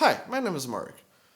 Hi, my name is Mark.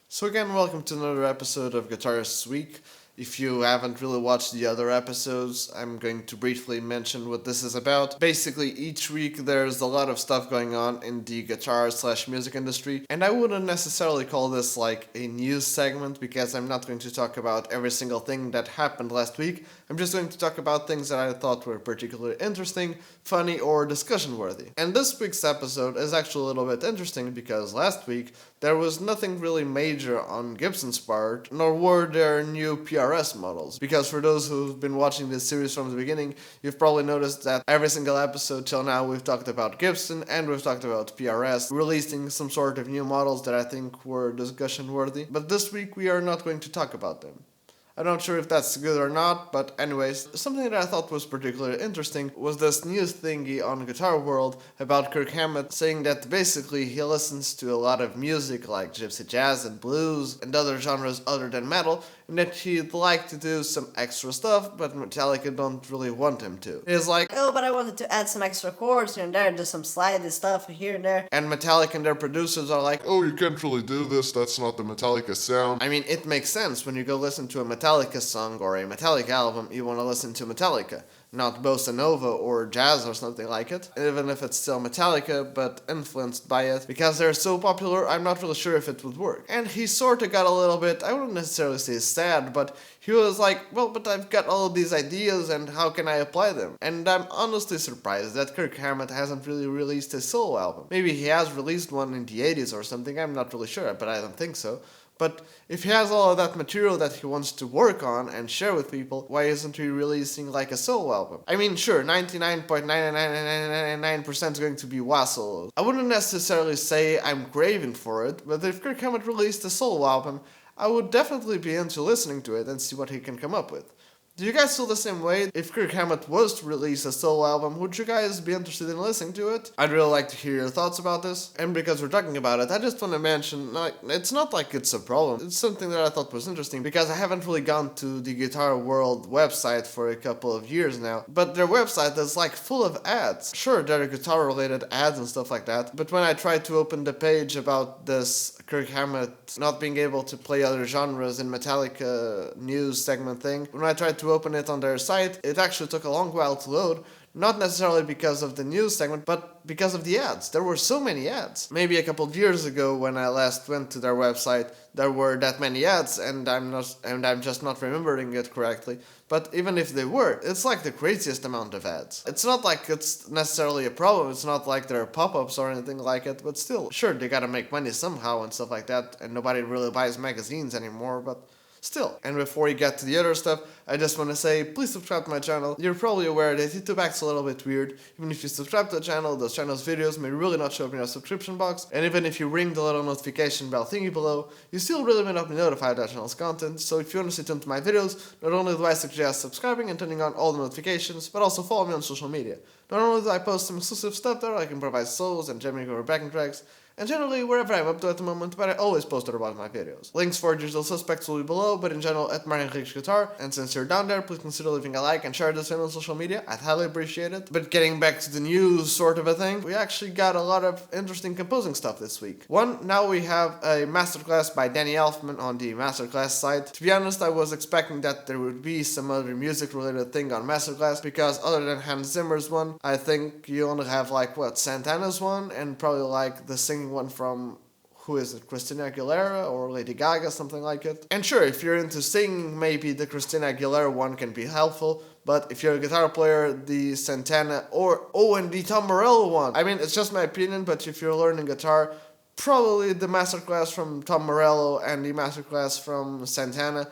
So again, welcome to another episode of Guitarists Week. If you haven't really watched the other episodes, I'm going to briefly mention what this is about. Basically, each week there's a lot of stuff going on in the guitar/music industry, and I wouldn't necessarily call this like a news segment because I'm not going to talk about every single thing that happened last week. I'm just going to talk about things that I thought were particularly interesting, funny, or discussion worthy. And this week's episode is actually a little bit interesting because last week there was nothing really major on Gibson's part, nor were there new PRS models. Because for those who've been watching this series from the beginning, you've probably noticed that every single episode till now we've talked about Gibson and we've talked about PRS releasing some sort of new models that I think were discussion worthy. But this week we are not going to talk about them. I'm not sure if that's good or not, but anyways, something that I thought was particularly interesting was this news thingy on Guitar World about Kirk Hammett saying that basically he listens to a lot of music like gypsy jazz and blues and other genres other than metal, and that he'd like to do some extra stuff, but Metallica don't really want him to. He's like, Oh, but I wanted to add some extra chords here and there, do some slidey stuff here and there. and Metallica and their producers are like, Oh, you can't really do this, that's not the Metallica sound. I mean, it makes sense when you go listen to a Metallica song or a Metallica album, you want to listen to Metallica, not bossa nova or jazz or something like it, even if it's still Metallica, but influenced by it. Because they're so popular, I'm not really sure if it would work. And he sort of got a little bit, I wouldn't necessarily say sad, but he was like, well, but I've got all of these ideas and how can I apply them? And I'm honestly surprised that Kirk Hammett hasn't really released a solo album. Maybe he has released one in the 80s or something, I'm not really sure, but I don't think so. But if he has all of that material that he wants to work on and share with people, why isn't he releasing like a solo album? I mean, sure, 99.99999% is going to be wah solos. I wouldn't necessarily say I'm craving for it, but if Kirk Hammett released a solo album, I would definitely be into listening to it and see what he can come up with. Do you guys feel the same way? If Kirk Hammett was to release a solo album, would you guys be interested in listening to it? I'd really like to hear your thoughts about this. And because we're talking about it, I just want to mention, it's not like it's a problem. It's something that I thought was interesting because I haven't really gone to the Guitar World website for a couple of years now. But their website is like full of ads. Sure, there are guitar related ads and stuff like that. But when I tried to open the page about this Kirk Hammett not being able to play other genres in Metallica news segment thing, when I tried to open it on their site, it actually took a long while to load. Not necessarily because of the news segment, but because of the ads. There were so many ads. Maybe a couple of years ago when I last went to their website, there were that many ads and I'm just not remembering it correctly. But even if they were, it's like the craziest amount of ads. It's not like it's necessarily a problem, it's not like there are pop-ups or anything like it, but still, sure, they gotta make money somehow and stuff like that, and nobody really buys magazines anymore, but still. And before we get to the other stuff, I just want to say, please subscribe to my channel. You're probably aware that YouTube acts a little bit weird. Even if you subscribe to the channel, those channel's videos may really not show up in your subscription box. And even if you ring the little notification bell thingy below, you still really may not be notified of that channel's content. So if you want to stay tuned to my videos, not only do I suggest subscribing and turning on all the notifications, but also follow me on social media. Not only do I post some exclusive stuff there, like improvised solos and jamming over backing tracks, and generally wherever I'm up to at the moment, but I always post it about my videos. Links for digital suspects will be below, but in general at Mark Guitar. And since you're down there, please consider leaving a like and share this video on social media. I'd highly appreciate it. But getting back to the news sort of a thing, we actually got a lot of interesting composing stuff this week. One, now we have a masterclass by Danny Elfman on the MasterClass site. To be honest, I was expecting that there would be some other music related thing on MasterClass, because other than Hans Zimmer's one, I think you only have like Santana's one and probably like the singing one from, who is it, Christina Aguilera or Lady Gaga, something like it. And sure, if you're into singing, maybe the Christina Aguilera one can be helpful, but if you're a guitar player, the Santana and the Tom Morello one. I mean, it's just my opinion, but if you're learning guitar, probably the masterclass from Tom Morello and the masterclass from Santana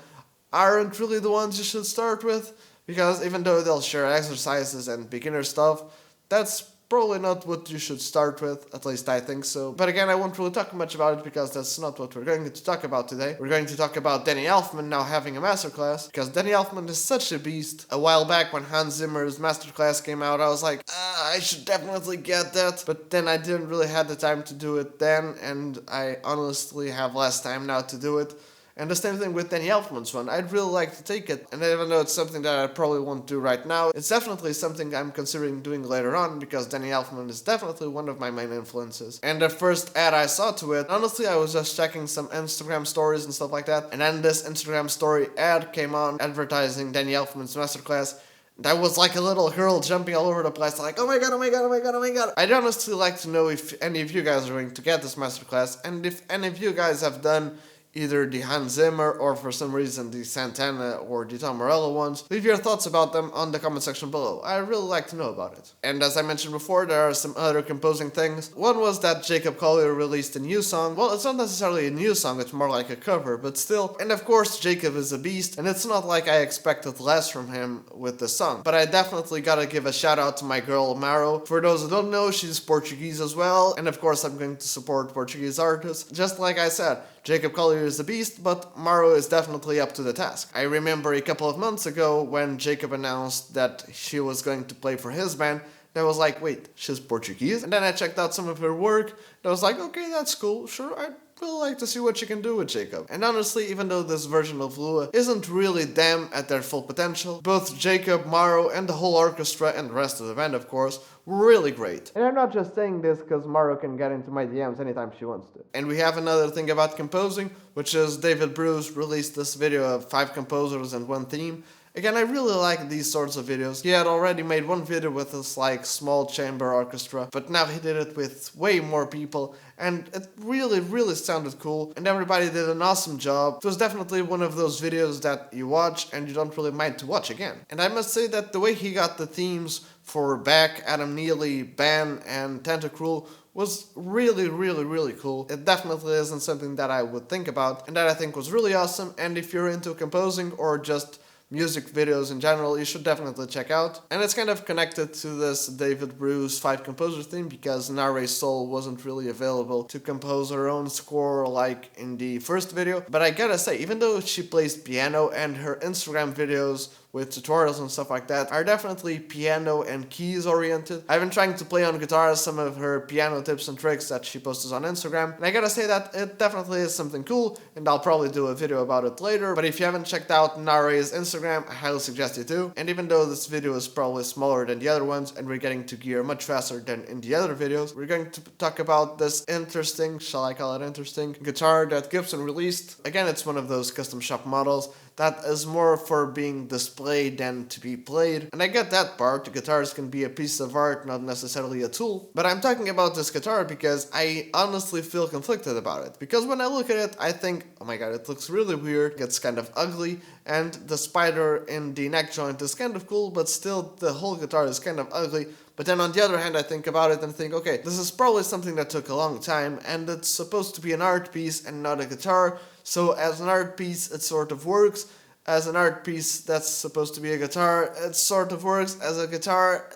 aren't really the ones you should start with, because even though they'll share exercises and beginner stuff, that's probably not what you should start with, at least I think so. But again, I won't really talk much about it because that's not what we're going to talk about today. We're going to talk about Danny Elfman now having a masterclass, because Danny Elfman is such a beast. A while back when Hans Zimmer's masterclass came out, I was like, I should definitely get that. But then I didn't really have the time to do it then, and I honestly have less time now to do it. And the same thing with Danny Elfman's one. I'd really like to take it, and even though it's something that I probably won't do right now, it's definitely something I'm considering doing later on, because Danny Elfman is definitely one of my main influences. And the first ad I saw to it, honestly, I was just checking some Instagram stories and stuff like that, and then this Instagram story ad came on advertising Danny Elfman's MasterClass. That was like a little girl jumping all over the place, like, oh my god, oh my god, oh my god, oh my god. I'd honestly like to know if any of you guys are going to get this masterclass, and if any of you guys have done either the Hans Zimmer or for some reason the Santana or the Tom Morello ones. Leave your thoughts about them on the comment section below. I really like to know about it. And as I mentioned before, there are some other composing things. One was that Jacob Collier released a new song. Well, it's not necessarily a new song, it's more like a cover, but still. And of course, Jacob is a beast, and it's not like I expected less from him with this song. But I definitely gotta give a shout out to my girl MARO. For those who don't know, she's Portuguese as well, and of course I'm going to support Portuguese artists. Just like I said, Jacob Collier is a beast, but MARO is definitely up to the task. I remember a couple of months ago when Jacob announced that she was going to play for his band, and I was like, wait, she's Portuguese? And then I checked out some of her work, and I was like, okay, that's cool, sure, I'd really like to see what she can do with Jacob. And honestly, even though this version of Lua isn't really them at their full potential, both Jacob, MARO, and the whole orchestra, and the rest of the band of course, were really great. And I'm not just saying this because MARO can get into my DMs anytime she wants to. And we have another thing about composing, which is David Bruce released this video of 5 composers and 1 theme. Again, I really like these sorts of videos. He had already made one video with this like small chamber orchestra, but now he did it with way more people, and it really sounded cool, and everybody did an awesome job. It was definitely one of those videos that you watch and you don't really mind to watch again. And I must say that the way he got the themes for Beck, Adam Neely, Ben, and Tentacruel was really cool. It definitely isn't something that I would think about, and that I think was really awesome, and if you're into composing or just music videos in general, you should definitely check out. And it's kind of connected to this David Bruce 5 composer theme, because Nare Soul wasn't really available to compose her own score like in the first video. But I gotta say, even though she plays piano and her Instagram videos with tutorials and stuff like that are definitely piano and keys oriented. I've been trying to play on guitar some of her piano tips and tricks that she posts on Instagram, and I gotta say that it definitely is something cool, and I'll probably do a video about it later. But if you haven't checked out Nare's Instagram, I highly suggest you to. And even though this video is probably smaller than the other ones, and we're getting to gear much faster than in the other videos, we're going to talk about this interesting, shall I call it interesting, guitar that Gibson released. Again, it's one of those custom shop models that is more for being displayed than to be played. And I get that part, the guitars can be a piece of art, not necessarily a tool. But I'm talking about this guitar because I honestly feel conflicted about it. Because when I look at it, I think, oh my god, it looks really weird, it's kind of ugly, and the spider in the neck joint is kind of cool, but still the whole guitar is kind of ugly. But then on the other hand, I think about it and think, okay, this is probably something that took a long time, and it's supposed to be an art piece and not a guitar. So as an art piece, it sort of works. As an art piece that's supposed to be a guitar, it sort of works. As a guitar,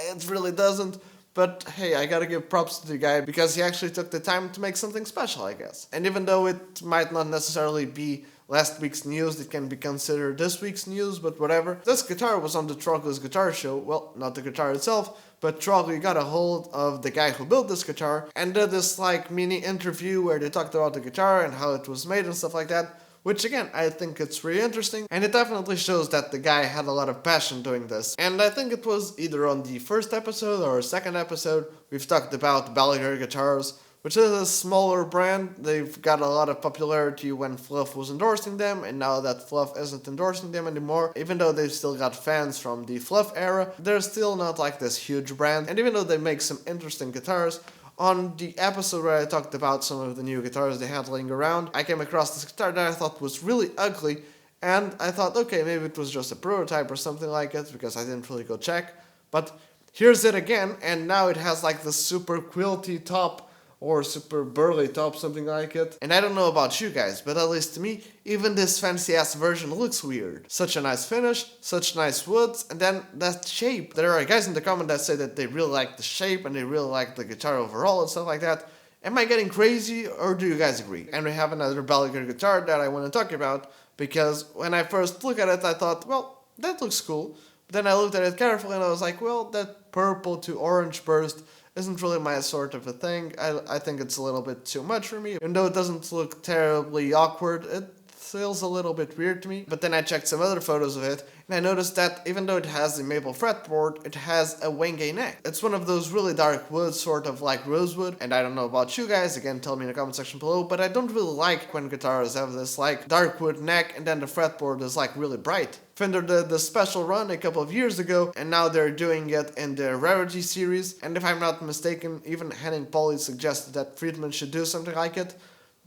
it really doesn't. But hey, I gotta give props to the guy because he actually took the time to make something special, I guess. And even though it might not necessarily be last week's news, it can be considered this week's news, but whatever. This guitar was on the Trogley's Guitar Show. Well, not the guitar itself, but Trogley got a hold of the guy who built this guitar and did this like mini interview where they talked about the guitar and how it was made and stuff like that. Which again, I think it's really interesting, and it definitely shows that the guy had a lot of passion doing this. And I think it was either on the first episode or second episode, we've talked about Balaguer guitars, which is a smaller brand. They've got a lot of popularity when Fluff was endorsing them, and now that Fluff isn't endorsing them anymore, even though they've still got fans from the Fluff era, they're still not like this huge brand. And even though they make some interesting guitars, on the episode where I talked about some of the new guitars they had laying around, I came across this guitar that I thought was really ugly, and I thought, okay, maybe it was just a prototype or something like it, because I didn't really go check. But here's it again, and now it has like the super quilty top, or super burly top, something like it. And I don't know about you guys, but at least to me, even this fancy ass version looks weird. Such a nice finish, such nice woods, and then that shape. There are guys in the comment that say that they really like the shape and they really like the guitar overall and stuff like that. Am I getting crazy, or do you guys agree? And we have another Balaguer guitar that I want to talk about, because when I first looked at it, I thought, well, that looks cool. But then I looked at it carefully and I was like, well, that purple to orange burst isn't really my sort of a thing. I think it's a little bit too much for me. Even though it doesn't look terribly awkward, it feels a little bit weird to me. But then I checked some other photos of it, and I noticed that even though it has the maple fretboard, it has a wenge neck. It's one of those really dark woods, sort of like rosewood, and I don't know about you guys, again tell me in the comment section below, but I don't really like when guitars have this like dark wood neck and then the fretboard is like really bright. Fender did the special run a couple of years ago, and now they're doing it in the Rarity series, and if I'm not mistaken, even Henning Pauly suggested that Friedman should do something like it.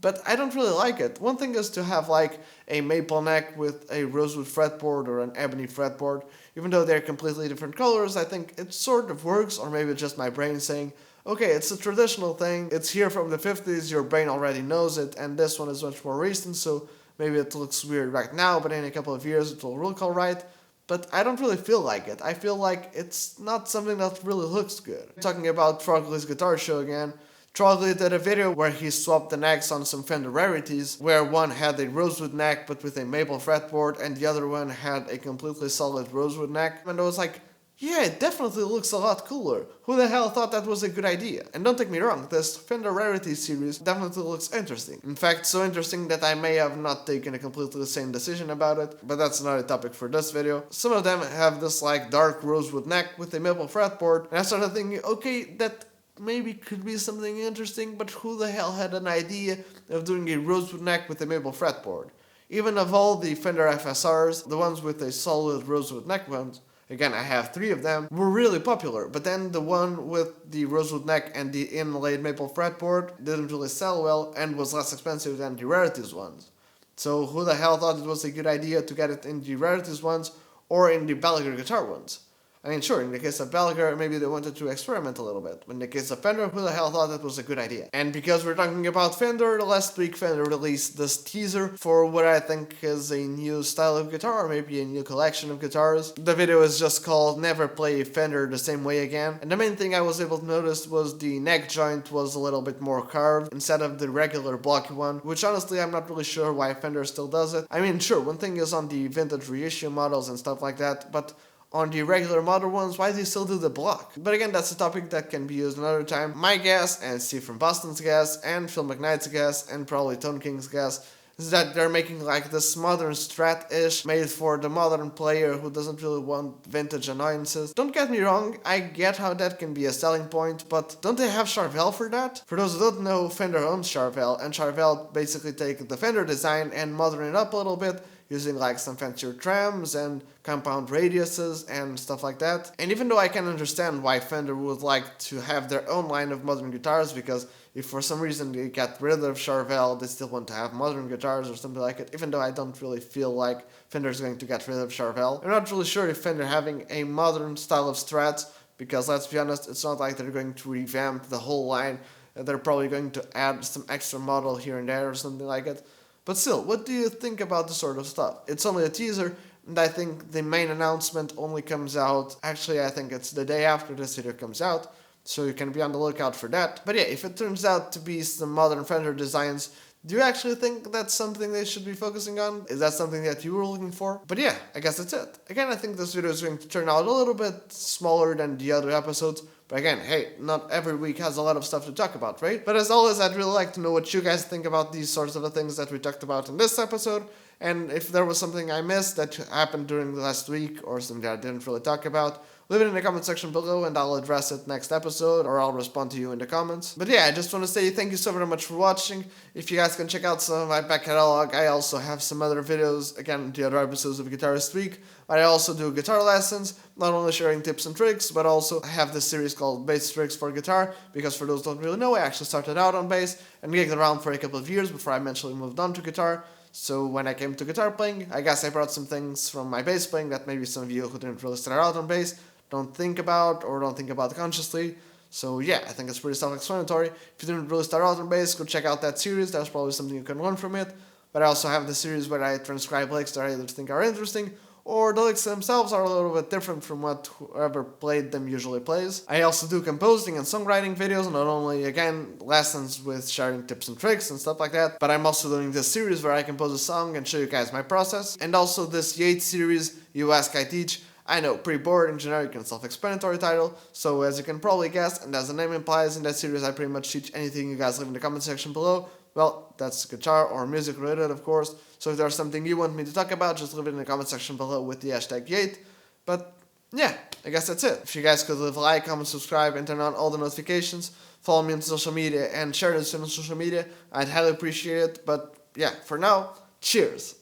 But I don't really like it. One thing is to have like a maple neck with a rosewood fretboard or an ebony fretboard. Even though they're completely different colors, I think it sort of works, or maybe it's just my brain saying, okay, it's a traditional thing, it's here from the 50s, your brain already knows it, and this one is much more recent, so maybe it looks weird right now, but in a couple of years it will look alright. But I don't really feel like it. I feel like it's not something that really looks good. Talking about Trogley's guitar show again, Trogley did a video where he swapped the necks on some Fender Rarities, where one had a rosewood neck but with a maple fretboard, and the other one had a completely solid rosewood neck. And I was like, yeah, it definitely looks a lot cooler. Who the hell thought that was a good idea? And don't take me wrong, this Fender Rarity series definitely looks interesting. In fact, so interesting that I may have not taken a completely sane decision about it, but that's another topic for this video. Some of them have this like dark rosewood neck with a maple fretboard, and I started thinking, okay, that maybe could be something interesting, but who the hell had an idea of doing a rosewood neck with a maple fretboard? Even of all the Fender FSRs, the ones with a solid rosewood neck ones, again I have 3 of them, were really popular, but then the one with the rosewood neck and the inlaid maple fretboard didn't really sell well and was less expensive than the Rarities ones. So who the hell thought it was a good idea to get it in the Rarities ones or in the Balaguer guitar ones? I mean, sure, in the case of Balaguer, maybe they wanted to experiment a little bit. But in the case of Fender, who the hell thought that was a good idea? And because we're talking about Fender, last week Fender released this teaser for what I think is a new style of guitar, or maybe a new collection of guitars. The video is just called Never Play Fender the Same Way Again. And the main thing I was able to notice was the neck joint was a little bit more carved instead of the regular blocky one, which honestly I'm not really sure why Fender still does it. I mean, sure, one thing is on the vintage reissue models and stuff like that, but on the regular model ones, why do you still do the block? But again, that's a topic that can be used another time. My guess, and Steve from Boston's guess, and Phil McKnight's guess, and probably Tone King's guess, is that they're making like this modern Strat-ish made for the modern player who doesn't really want vintage annoyances. Don't get me wrong, I get how that can be a selling point, but don't they have Charvel for that? For those who don't know, Fender owns Charvel, and Charvel basically take the Fender design and modern it up a little bit, using like some fancier trams and compound radiuses and stuff like that. And even though I can understand why Fender would like to have their own line of modern guitars, because if for some reason they got rid of Charvel, they still want to have modern guitars or something like it, even though I don't really feel like Fender's going to get rid of Charvel. I'm not really sure if Fender having a modern style of Strats, because let's be honest, it's not like they're going to revamp the whole line. They're probably going to add some extra model here and there or something like it. But still, what do you think about this sort of stuff? It's only a teaser, and I think the main announcement only comes out, actually I think it's the day after this video comes out, so you can be on the lookout for that. But yeah, if it turns out to be some modern Fender designs, do you actually think that's something they should be focusing on? Is that something that you were looking for? But yeah, I guess that's it. Again, I think this video is going to turn out a little bit smaller than the other episodes, but again, hey, not every week has a lot of stuff to talk about, right? But as always, I'd really like to know what you guys think about these sorts of the things that we talked about in this episode, and if there was something I missed that happened during the last week, or something that I didn't really talk about, leave it in the comment section below and I'll address it next episode, or I'll respond to you in the comments. But yeah, I just want to say thank you so very much for watching. If you guys can check out some of my back catalog, I also have some other videos, again, the other episodes of Guitarist Week. I also do guitar lessons, not only sharing tips and tricks, but also I have this series called Bass Tricks for Guitar, because for those who don't really know, I actually started out on bass and gigged around for a couple of years before I eventually moved on to guitar. So when I came to guitar playing, I guess I brought some things from my bass playing that maybe some of you who didn't really start out on bass don't think about or don't think about consciously. So yeah, I think it's pretty self-explanatory. If you didn't really start out on bass, go check out that series. That's probably something you can learn from it. But I also have the series where I transcribe licks that I either think are interesting, or the licks themselves are a little bit different from what whoever played them usually plays. I also do composing and songwriting videos, not only, again, lessons with sharing tips and tricks and stuff like that, but I'm also doing this series where I compose a song and show you guys my process. And also this Yates series, You Ask I Teach. I know, pretty boring, generic, and self-explanatory title, so as you can probably guess, and as the name implies, in that series I pretty much teach anything you guys leave in the comment section below, well, that's guitar or music related, of course. So if there's something you want me to talk about, just leave it in the comment section below with the hashtag Yate. But yeah, I guess that's it. If you guys could leave a like, comment, subscribe, and turn on all the notifications, follow me on social media, and share this on social media, I'd highly appreciate it. But yeah, for now, cheers.